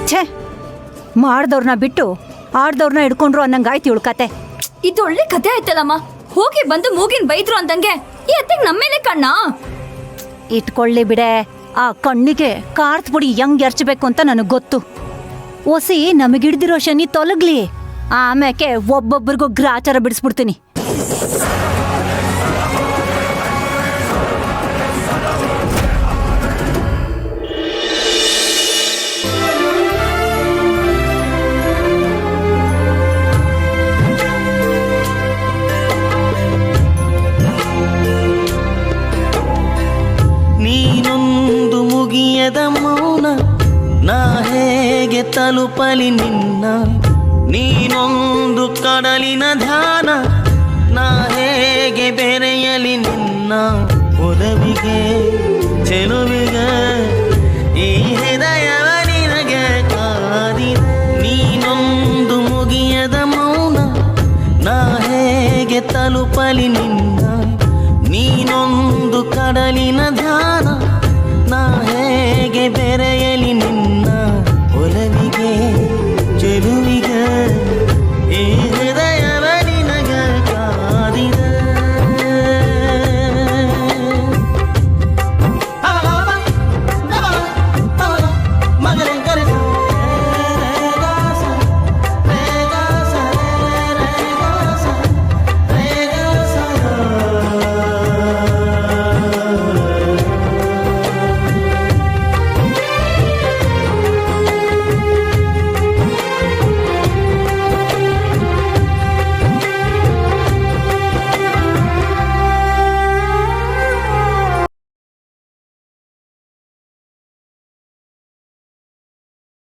ಛೇ, ಮಾಡ್ದವ್ರನ್ನ ಬಿಟ್ಟು ಆಡ್ದವ್ರನ್ನ ಹಿಡ್ಕೊಂಡ್ರು ಅನ್ನಂಗಾಯ್ತು ಇವಳು ಕತೆ. ಇದು ಒಳ್ಳೆ ಕತೆ ಆಯ್ತಲ್ಲಮ್ಮ. ಹೋಗಿ ಬಂದು ಮೂಗಿನ ಬೈದ್ರು ಅಂದಂಗೆ ಈ ಅತ್ತೆಗೆ ನಮ್ಮೇಲೆ ಕಣ್ಣ. ಇಟ್ಕೊಳ್ಳಿ ಬಿಡೆ, ಆ ಕಣ್ಣಿಗೆ ಕಾರ್ತ್ ಪುಡಿ ಹೆಂಗ್ ಎರ್ಚಬೇಕು ಅಂತ ನನಗೆ ಗೊತ್ತು. ಒಸಿ ನಮಗಿಡ್ದಿರೋ ಶನಿ ತೊಲಗ್ಲಿ, ಆಮ್ಯಾಕೆ ಒಬ್ಬೊಬ್ಬರಿಗೂ ಗ್ರಾಚಾರ ಬಿಡಿಸ್ಬಿಡ್ತೀನಿ. ನೀನೊಂದು ಮುಗಿಯದ ಮೌನ, ನಾ ಹೇಗೆ ತಲುಪಲಿ ನಿನ್ನ? ನೀನೊಂದು ಕಡಲಿನ ಧ್ಯಾನ, ನಾ ಹೇಗೆ ಬೆರೆಯಲಿ ನಿನ್ನ? ಒಲವಿಗೆ ಚೆಲುವಿಗೆ ಈ ಹೃದಯವ ನಿನಗೆ ಕಾದಿದೆ. ನೀನೊಂದು ಮುಗಿಯದ ಮೌನ, ನಾ ಹೇಗೆ ತಲುಪಲಿ ನಿನ್ನ? ನೀನೊಂದು ಕಡಲಿನ ಧ್ಯಾನ, ನಾ ಹೇಗೆ ಬೆರೆಯಲಿ ನಿನ್ನ?